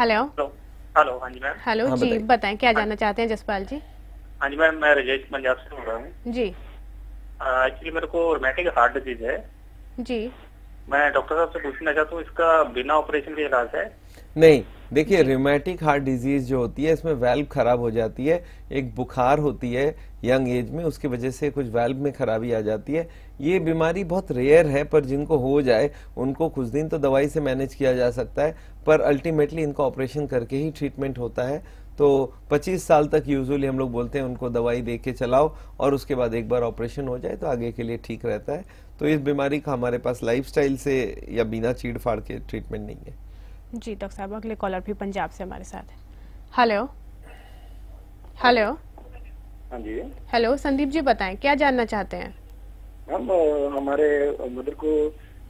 Hello. Hello. Hello, हाँ जी ma'am. Hello हाँ जी, बताइए। बताएं क्या जानना चाहते हैं जसपाल जी? हाँ जी मैम, मैं राजेश पंजाब से बोल रहा हूँ। जी एक्चुअली मेरे को रोमेटिक हार्ट डिजीज है। जी मैं डॉक्टर साहब से पूछना चाहता हूँ, इसका बिना ऑपरेशन के इलाज है? नहीं, देखिए जी रिमेटिक हार्ट डिजीज जो होती है इसमें वाल्व खराब हो जाती है। एक बुखार होती है यंग एज में, उसकी वजह से कुछ वाल्व में खराबी आ जाती है। ये बीमारी बहुत रेयर है, पर जिनको हो जाए उनको कुछ दिन तो दवाई से मैनेज किया जा सकता है, पर अल्टीमेटली इनका ऑपरेशन करके ही ट्रीटमेंट होता है। तो 25 साल तक यूजुअली हम लोग बोलते हैं उनको दवाई दे के चलाओ, और उसके बाद एक बार ऑपरेशन हो जाए तो आगे के लिए ठीक रहता है। तो इस बीमारी का हमारे पास लाइफस्टाइल से या बिना चीड़ फाड़ के ट्रीटमेंट नहीं है। जी डॉक्टर साहब, अगले कॉलर भी पंजाब से हमारे साथ है। हेलो। हेलो। हाँ जी हेलो संदीप जी, बताएं क्या जानना चाहते हैं? मैम, हमारे मदर को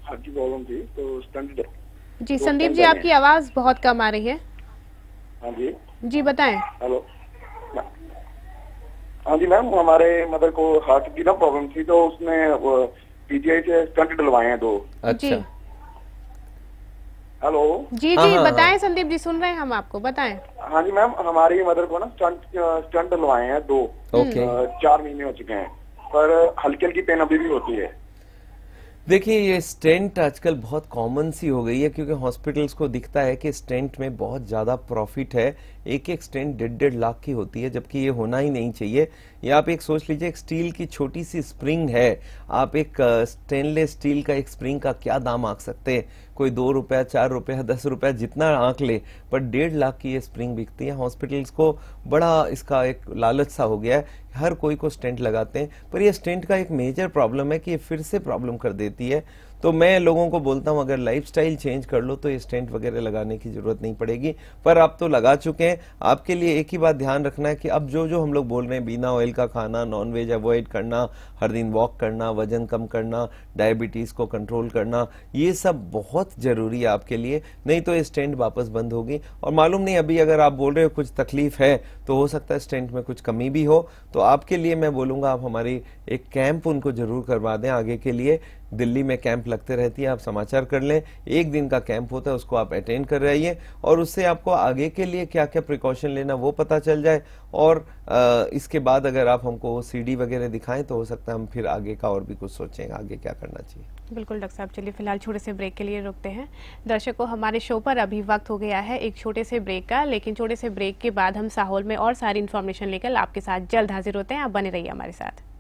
हार्ट की प्रॉब्लम थी तो स्टंट जी तो संदीप स्टंट जी, बने आपकी हैं। आवाज़ बहुत कम आ रही है। हाँ जी। जी बताएं। हेलो। हाँ जी मैम, हमारे मदर को हार्ट की ना प्रॉब्लम थी तो उसने पीजीआई से स्टंट डलवाए हैं 2। अच्छा। जी हेलो। जी हाँ जी हाँ बताएं हाँ। संदीप जी, सुन रहे हैं हम आपको, बताएं। हाँ जी मैम, हमारी मदर को ना स्टंट डलवाए हैं 2। ओके। 4 महीने हो चुके हैं, पर हल्की हल्की पेन अभी भी होती है। देखिए ये स्टेंट आजकल बहुत कॉमन सी हो गई है, क्योंकि हॉस्पिटल्स को दिखता है कि स्टेंट में बहुत ज़्यादा प्रॉफिट है। एक एक स्टेंट 1.5 लाख की होती है, जबकि ये होना ही नहीं चाहिए। ये आप एक सोच लीजिए, एक स्टील की छोटी सी स्प्रिंग है, आप एक स्टेनलेस स्टील का एक स्प्रिंग का क्या दाम आंक सकते हैं? कोई 2 रुपया, 4 रुपया, 10 रुपया जितना आंक ले, पर 1.5 लाख की ये स्प्रिंग बिकती है। हॉस्पिटल्स को बड़ा इसका एक लालच सा हो गया है, हर कोई को स्टेंट लगाते हैं, पर ये स्टेंट का एक मेजर प्रॉब्लम है कि ये फिर से प्रॉब्लम कर देती है। तो मैं लोगों को बोलता हूं अगर लाइफस्टाइल चेंज कर लो तो ये स्टेंट वगैरह लगाने की जरूरत नहीं पड़ेगी, पर आप तो लगा चुके हैं। आपके लिए एक ही बात ध्यान रखना है कि अब जो जो हम लोग बोल रहे हैं, बिना ऑयल का खाना, नॉन वेज अवॉइड करना, हर दिन वॉक करना, वजन कम करना, डायबिटीज को कंट्रोल करना, ये सब बहुत जरूरी है आपके लिए। नहीं तो ये स्टेंट वापस बंद होगी। और मालूम नहीं, अभी अगर आप बोल रहे हो कुछ तकलीफ है तो हो सकता है स्टेंट में कुछ कमी भी हो। तो आपके लिए मैं बोलूंगा आप हमारी एक कैंप उनको जरूर करवा दें आगे के लिए। दिल्ली में कैंप लगते रहती है, आप समाचार कर लें। एक दिन का कैंप होता है, उसको आप अटेंड कर रहिए, और उससे आपको आगे के लिए क्या क्या प्रिकॉशन लेना वो पता चल जाए। और इसके बाद अगर आप हमको सीडी वगैरह दिखाएं तो हो सकता है हम फिर आगे का और भी कुछ सोचें, आगे क्या करना चाहिए। बिल्कुल डॉक्टर साहब, चलिए फिलहाल छोटे से ब्रेक के लिए रुकते हैं। दर्शकों, हमारे शो पर अभी वक्त हो गया है एक छोटे से ब्रेक का, लेकिन छोटे से ब्रेक के बाद हम साहौल में और सारी इन्फॉर्मेशन लेकर आपके साथ जल्द हाजिर होते हैं। आप बने रहिए हमारे साथ।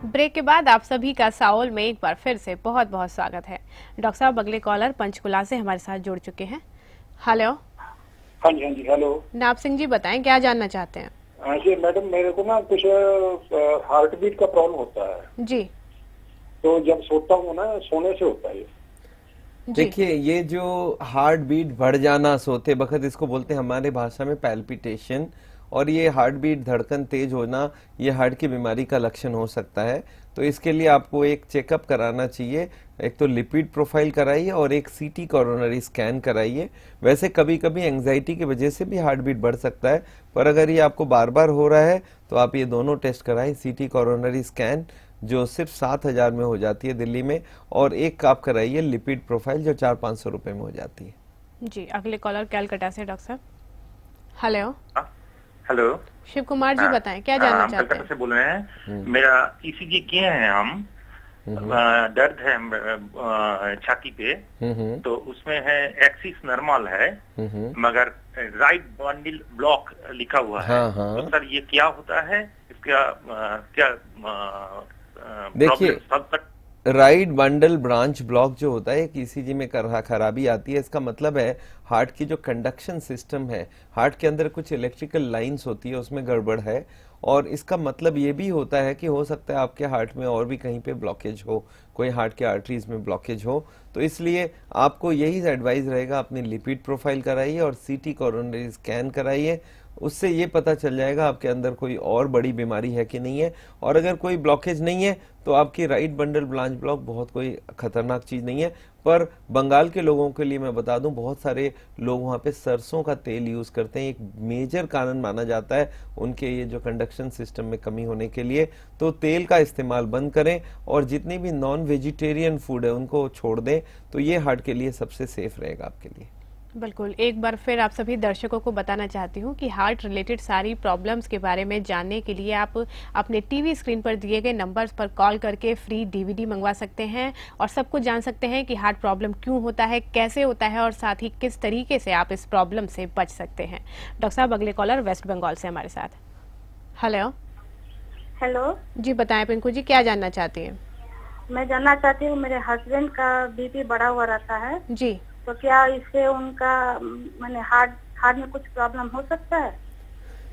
ब्रेक के बाद आप सभी का साओल में एक बार फिर से बहुत बहुत स्वागत है। डॉक्टर साहब, अगले कॉलर पंचकुला से हमारे साथ जुड़ चुके हैं। हेलो। हाँ जी। हाँ जी। हेलो। नाब सिंह जी, बताएं क्या जानना चाहते हैं? हाँ जी मैडम, मेरे को ना कुछ हार्ट बीट का प्रॉब्लम होता है। जी तो जब सोता हूँ ना, सोने से होता है ये। जी देखिए ये जो हार्ट बीट बढ़ जाना सोते वक्त, इसको बोलते हैं हमारे भाषा में पैल्पिटेशन। और ये हार्ट बीट, धड़कन तेज होना, ये हार्ट की बीमारी का लक्षण हो सकता है। तो इसके लिए आपको एक चेकअप कराना चाहिए। एक तो लिपिड प्रोफाइल कराइए और एक सीटी कोरोनरी स्कैन कराइए। वैसे कभी कभी एंजाइटी की वजह से भी हार्ट बीट बढ़ सकता है, पर अगर ये आपको बार बार हो रहा है तो आप ये दोनों टेस्ट कराएं। सीटी कोरोनरी स्कैन जो सिर्फ 7,000 में हो जाती है दिल्ली में, और एक आप कराइए लिपिड प्रोफाइल जो 400-500 रुपए में हो जाती है। जी, अगले कॉलर कैलकाटा से डॉक्टर साहब। हेलो। हेलो। शिव कुमार जी, बताएं क्या जानना हम चाहते कलकत्ता हैं? से बोल रहे हैं। मेरा ईसीजी किए हैं हम। दर्द है छाती पे, तो उसमें है एक्सिस नॉर्मल है, मगर राइट बंडल ब्लॉक लिखा हुआ है। हाँ, हाँ। तो सर ये क्या होता है, इसका क्या देखिए, प्रॉब्लम सब तक? राइट बंडल ब्रांच ब्लॉक जो होता है, ईसीजी में खराबी आती है। इसका मतलब है हार्ट की जो कंडक्शन सिस्टम है, हार्ट के अंदर कुछ इलेक्ट्रिकल लाइंस होती है, उसमें गड़बड़ है। और इसका मतलब ये भी होता है कि हो सकता है आपके हार्ट में और भी कहीं पे ब्लॉकेज हो, कोई हार्ट के आर्टरीज में ब्लॉकेज हो। तो इसलिए आपको यही एडवाइस रहेगा, अपनी लिपिड प्रोफाइल कराइए और सीटी कोरोनरी स्कैन कराइए। उससे ये पता चल जाएगा आपके अंदर कोई और बड़ी बीमारी है कि नहीं है। और अगर कोई ब्लॉकेज नहीं है तो आपकी राइट बंडल ब्रांच ब्लॉक बहुत कोई खतरनाक चीज नहीं है। पर बंगाल के लोगों के लिए मैं बता दूं, बहुत सारे लोग वहाँ पे सरसों का तेल यूज करते हैं, एक मेजर कारण माना जाता है उनके ये जो कंडक्शन सिस्टम में कमी होने के लिए। तो तेल का इस्तेमाल बंद करें और जितनी भी नॉन वेजिटेरियन फूड है उनको छोड़ दें, तो ये हार्ट के लिए सबसे सेफ रहेगा आपके लिए। बिल्कुल, एक बार फिर आप सभी दर्शकों को बताना चाहती हूँ कि हार्ट रिलेटेड सारी प्रॉब्लम्स के बारे में जानने के लिए आप अपने टीवी स्क्रीन पर दिए गए नंबर्स पर कॉल करके फ्री डीवीडी मंगवा सकते हैं और सब कुछ जान सकते हैं कि हार्ट प्रॉब्लम क्यों होता है, कैसे होता है और साथ ही किस तरीके से आप इस प्रॉब्लम से बच सकते हैं। डॉक्टर साहब, अगले कॉलर वेस्ट बंगाल से हमारे साथ। हेलो। हेलो जी बताएं पिंकू जी, क्या जानना चाहती हैं? मैं जानना चाहती हूँ, मेरे हस्बैंड का बीपी बढ़ा हुआ रहता है, जी तो क्या इससे उनका मैंने हार्ट में कुछ प्रॉब्लम हो सकता है?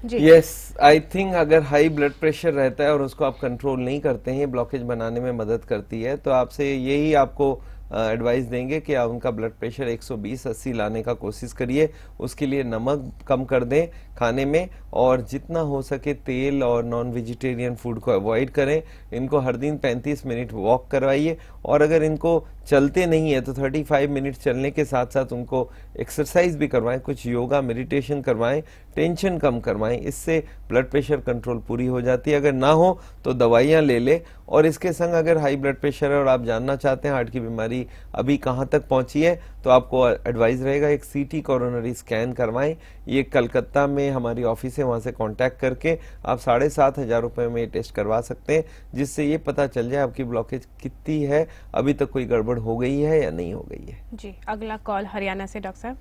जी यस, आई थिंक अगर हाई ब्लड प्रेशर रहता है और उसको आप कंट्रोल नहीं करते हैं, ब्लॉकेज बनाने में मदद करती है। तो आपसे यही आपको एडवाइस देंगे कि आप उनका ब्लड प्रेशर 120-80 लाने का कोशिश करिए। उसके लिए नमक कम कर दें खाने में और जितना हो सके तेल और नॉन वेजिटेरियन फूड को अवॉइड करें। इनको हर दिन 35 मिनट वॉक करवाइए और अगर इनको चलते नहीं है तो 35 मिनट चलने के साथ साथ उनको एक्सरसाइज भी करवाएं, कुछ योगा मेडिटेशन करवाएं, टेंशन कम करवाएं। इससे ब्लड प्रेशर कंट्रोल पूरी हो जाती है। अगर ना हो तो दवाइयां ले ले। और इसके संग अगर हाई ब्लड प्रेशर है और आप जानना चाहते हैं हार्ट की बीमारी अभी कहां तक पहुंची है, तो आपको एडवाइस रहेगा एक सीटी कोरोनरी स्कैन करवाएं। ये कलकत्ता में हमारी ऑफिस है, वहां से कांटेक्ट करके आप 7,500 रुपए में टेस्ट करवा सकते हैं, जिससे ये पता चल जाए आपकी ब्लॉकेज कितनी है, अभी तक कोई गड़बड़ हो गई है या नहीं हो गई है। जी, अगला कॉल हरियाणा से डॉक्टर साहब।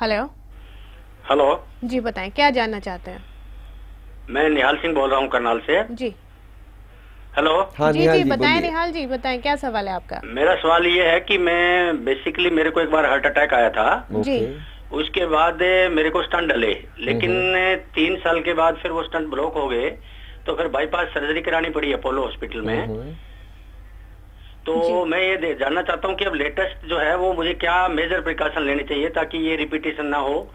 हेलो। हेलो जी बताएं, क्या जानना चाहते हैं? मैं निहाल सिंह बोल रहा हूँ करनाल से। जी हेलो हाँ जी निहाल जी जी बताएं, बोलिए। निहाल जी बताएं, क्या सवाल है आपका? मेरा सवाल ये है कि मैं बेसिकली मेरे को एक बार हार्ट अटैक आया था, जी उसके बाद मेरे को स्टंट डले, लेकिन 3 साल के बाद फिर वो स्टंट ब्लॉक हो गए, तो फिर बाईपास सर्जरी करानी पड़ी अपोलो हॉस्पिटल में। तो मैं ये जानना चाहता हूँ कि अब लेटेस्ट जो है वो मुझे क्या मेजर प्रिकॉशन लेने चाहिए ताकि ये रिपीटेशन ना हो।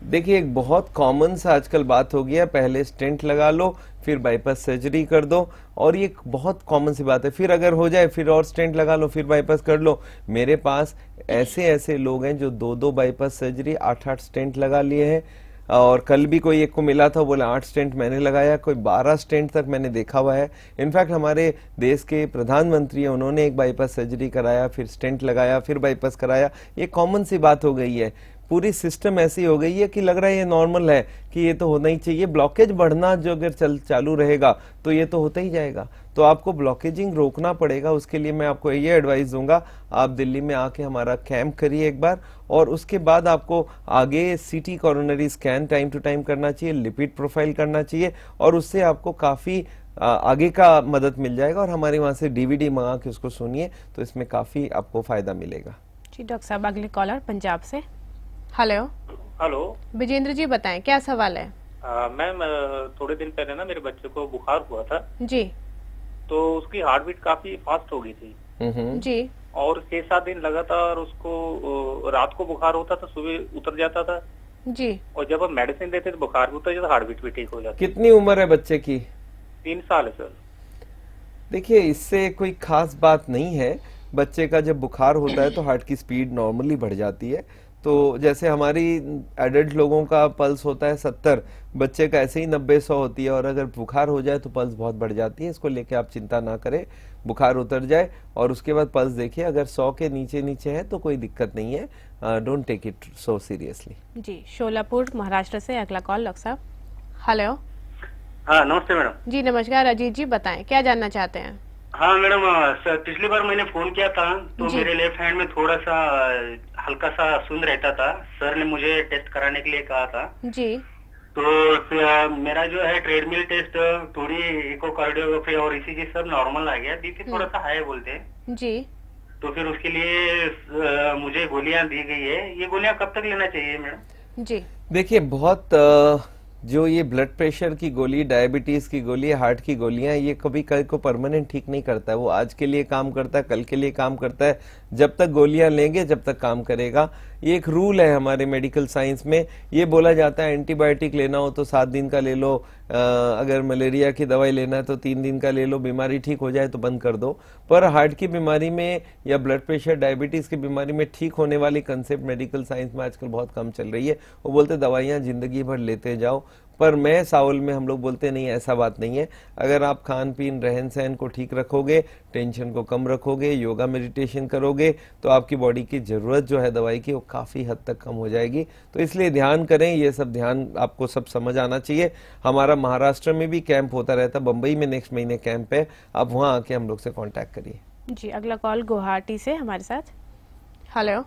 देखिए, एक बहुत कॉमन सा आजकल बात हो गया, पहले स्टेंट लगा लो फिर बाईपास सर्जरी कर दो, और ये बहुत कॉमन सी बात है। फिर अगर हो जाए फिर और स्टेंट लगा लो फिर बाईपास कर लो। मेरे पास ऐसे लोग हैं जो 2 बाईपास सर्जरी 8 स्टेंट लगा लिए हैं, और कल भी कोई एक को मिला था, बोला 8 स्टेंट मैंने लगाया, कोई 12 स्टेंट तक मैंने देखा हुआ है। इनफैक्ट हमारे देश के प्रधानमंत्री हैं, उन्होंने एक बाईपास सर्जरी कराया, फिर स्टेंट लगाया, फिर बाईपास कराया। ये कॉमन सी बात हो गई है, पूरी सिस्टम ऐसी हो गई है कि लग रहा है ये नॉर्मल है कि ये तो होना ही चाहिए। ब्लॉकेज बढ़ना जो अगर चालू रहेगा तो ये तो होता ही जाएगा। तो आपको ब्लॉकेजिंग रोकना पड़ेगा। उसके लिए मैं आपको ये एडवाइस दूंगा, आप दिल्ली में आके हमारा कैंप करिए एक बार, और उसके बाद आपको आगे CT coronary scan time to time करना चाहिए, लिपिड प्रोफाइल करना चाहिए, और उससे आपको काफी आगे का मदद मिल जाएगा। और हमारे वहां से डीवीडी मंगा के उसको सुनिए, तो इसमें काफी आपको फायदा मिलेगा। जी डॉक्टर साहब, अगले कॉलर पंजाब से। हेलो हेलो विजेंद्र जी बताएं, क्या सवाल है? मैम, थोड़े दिन पहले ना मेरे बच्चे को बुखार हुआ था, जी तो उसकी हार्ट बीट काफी फास्ट हो गई थी, जी और 6-7 दिन लगातार उसको रात को बुखार होता था, सुबह उतर जाता था, जी और जब हम मेडिसिन देते तो बुखार भी उतर जाता, हार्ट बीट भी ठीक हो जाती। कितनी उम्र है बच्चे की? 3 साल है सर। देखिए, इससे कोई खास बात नहीं है। बच्चे का जब बुखार होता है तो हार्ट की स्पीड नॉर्मली बढ़ जाती है। तो जैसे हमारी एडल्ट लोगों का पल्स होता है 70, बच्चे का ऐसे ही 90-100 होती है, और अगर बुखार हो जाए तो पल्स बहुत बढ़ जाती है। इसको लेके आप चिंता ना करें, बुखार उतर जाए और उसके बाद पल्स देखिए, अगर 100 के नीचे है तो कोई दिक्कत नहीं है। Don't take it so seriously. जी, शोलापुर महाराष्ट्र से अगला कॉल डॉक्टर साहब। हेलो। हाँ नमस्ते मैडम। जी नमस्कार, अजीत जी बताएं, क्या जानना चाहते हैं? हाँ मैडम, सर पिछली बार मैंने फोन किया था तो जी। मेरे लेफ्ट हैंड में थोड़ा सा हल्का सा सुन रहता था, सर ने मुझे टेस्ट कराने के लिए कहा था। जी तो मेरा जो है ट्रेडमिल टेस्ट, थोड़ी इकोकार्डियोग्राफी और ईसीजी सब नॉर्मल आ गया, बीपी थोड़ा सा हाई बोलते हैं। जी तो फिर उसके लिए मुझे गोलियां दी गई है, ये गोलियां कब तक लेना चाहिए मैडम? जी देखिए, बहुत जो ये ब्लड प्रेशर की गोली, डायबिटीज की गोली, हार्ट की गोलियां, ये कभी कभी को परमानेंट ठीक नहीं करता है। वो आज के लिए काम करता है, कल के लिए काम करता है, जब तक गोलियां लेंगे जब तक काम करेगा। ये एक रूल है हमारे मेडिकल साइंस में। ये बोला जाता है एंटीबायोटिक लेना हो तो 7 दिन का ले लो, अगर मलेरिया की दवाई लेना है तो 3 दिन का ले लो, बीमारी ठीक हो जाए तो बंद कर दो। पर हार्ट की बीमारी में या ब्लड प्रेशर, डायबिटीज की बीमारी में ठीक होने वाली कंसेप्ट मेडिकल साइंस में आजकल बहुत कम चल रही है। वो बोलते दवाइयां जिंदगी भर लेते जाओ, पर मैं साउल में हम लोग बोलते नहीं, ऐसा बात नहीं है। अगर आप खान पीन, रहन सहन को ठीक रखोगे, टेंशन को कम रखोगे, योगा मेडिटेशन करोगे, तो आपकी बॉडी की जरूरत जो है दवाई की वो काफी हद तक कम हो जाएगी। तो इसलिए ध्यान करें, ये सब ध्यान आपको सब समझ आना चाहिए। हमारा महाराष्ट्र में भी कैंप होता रहता है, बंबई में नेक्स्ट महीने कैंप है, आप वहां आके हम लोग से कॉन्टैक्ट करिए। जी, अगला कॉल गुवाहाटी से हमारे साथ। हेलो,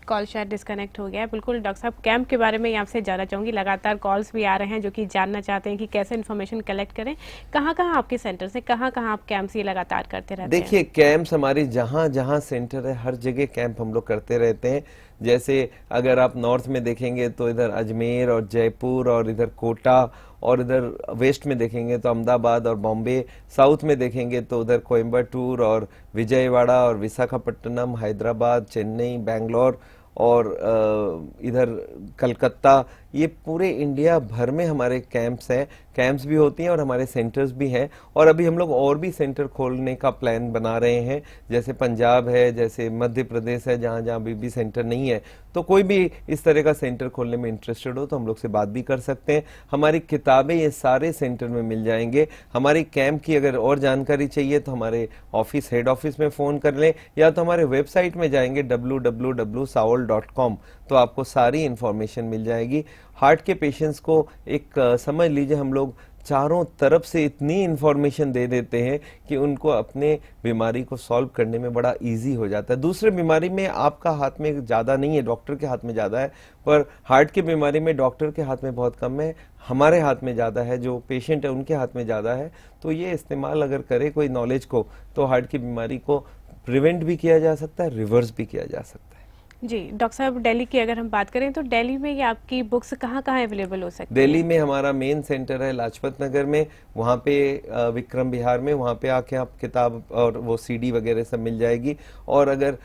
कॉल शायद डिस्कनेक्ट हो गया है। बिल्कुल डॉक्टर साहब, कैंप के बारे में आपसे जानना चाहूँगी। लगातार कॉल्स भी आ रहे हैं जो कि जानना चाहते हैं कि कैसे इन्फॉर्मेशन कलेक्ट करें। कहाँ कहाँ आपके सेंटर से, कहाँ कहाँ आप कैंप्स ये लगातार करते रहते हैं? देखिए, कैंप्स हमारी जहाँ जहाँ सेंटर है हर जगह कैंप हम लोग करते रहते हैं। जैसे अगर आप नॉर्थ में देखेंगे तो इधर अजमेर और जयपुर, और इधर कोटा, और इधर वेस्ट में देखेंगे तो अहमदाबाद और बॉम्बे, साउथ में देखेंगे तो उधर कोयम्बटूर और विजयवाड़ा और विशाखापट्टनम, हैदराबाद, चेन्नई, बैंगलोर और इधर कलकत्ता, ये पूरे इंडिया भर में हमारे कैंप्स हैं। कैंप्स भी होती हैं और हमारे सेंटर्स भी हैं, और अभी हम लोग और भी सेंटर खोलने का प्लान बना रहे हैं। जैसे पंजाब है, जैसे मध्य प्रदेश है, जहाँ जहाँ भी सेंटर नहीं है, तो कोई भी इस तरह का सेंटर खोलने में इंटरेस्टेड हो तो हम लोग से बात भी कर सकते हैं। हमारी किताबें ये सारे सेंटर में मिल जाएंगे। हमारी कैंप की अगर और जानकारी चाहिए तो हमारे ऑफिस, हेड ऑफिस में फ़ोन कर लें, या तो हमारे वेबसाइट में जाएंगे www.saol.com, तो आपको सारी इंफॉर्मेशन मिल जाएगी। हार्ट के पेशेंट्स को एक समझ लीजिए हम लोग चारों तरफ से इतनी इंफॉर्मेशन दे देते हैं कि उनको अपने बीमारी को सॉल्व करने में बड़ा इजी हो जाता है। दूसरे बीमारी में आपका हाथ में ज़्यादा नहीं है, डॉक्टर के हाथ में ज़्यादा है, पर हार्ट की बीमारी में डॉक्टर के हाथ में बहुत कम है, हमारे हाथ में ज़्यादा है, जो पेशेंट है उनके हाथ में ज़्यादा है। तो ये इस्तेमाल अगर करे कोई नॉलेज को, तो हार्ट की बीमारी को प्रिवेंट भी किया जा सकता है, रिवर्स भी किया जा सकता है। जी डॉक्टर साहब, दिल्ली की अगर हम बात करें तो दिल्ली में ये आपकी बुक्स कहाँ कहाँ अवेलेबल हो सकती है? दिल्ली में हमारा मेन सेंटर है लाजपत नगर में, वहाँ पे विक्रम विहार में, वहाँ पे आके आप किताब और वो सीडी वगैरह सब मिल जाएगी। और अगर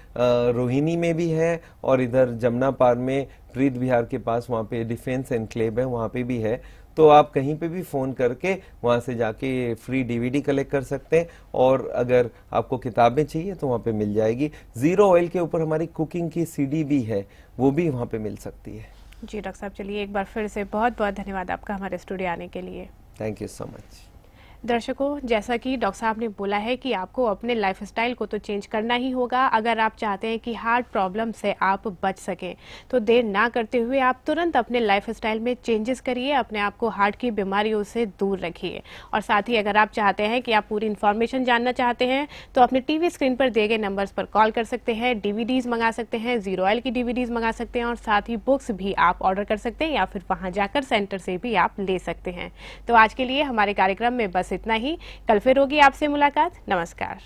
रोहिणी में भी है, और इधर जमुना पार में प्रीत विहार के पास वहाँ पे डिफेंस एनक्लेव है, वहाँ पे भी है। तो आप कहीं पे भी फ़ोन करके वहाँ से जाके फ्री डीवीडी कलेक्ट कर सकते हैं, और अगर आपको किताबें चाहिए तो वहाँ पे मिल जाएगी। जीरो ऑयल के ऊपर हमारी कुकिंग की सीडी भी है, वो भी वहाँ पे मिल सकती है। जी डॉक्टर साहब, चलिए एक बार फिर से बहुत बहुत धन्यवाद आपका हमारे स्टूडियो आने के लिए। Thank you so much. दर्शकों, जैसा कि डॉक्टर साहब ने बोला है कि आपको अपने लाइफस्टाइल को तो चेंज करना ही होगा अगर आप चाहते हैं कि हार्ट प्रॉब्लम से आप बच सकें। तो देर ना करते हुए आप तुरंत अपने लाइफस्टाइल में चेंजेस करिए, अपने आप को हार्ट की बीमारियों से दूर रखिए। और साथ ही अगर आप चाहते हैं कि आप पूरी इन्फॉर्मेशन जानना चाहते हैं तो अपने टीवी स्क्रीन पर दिए गए नंबर्स पर कॉल कर सकते हैं, डीवीडीज मंगा सकते हैं, जीरो ऑयल की डीवीडीज मंगा सकते हैं, और साथ ही बुक्स भी आप ऑर्डर कर सकते हैं, या फिर वहाँ जाकर सेंटर से भी आप ले सकते हैं। तो आज के लिए हमारे कार्यक्रम में बस इतना ही। कल फिर होगी आपसे मुलाकात। नमस्कार।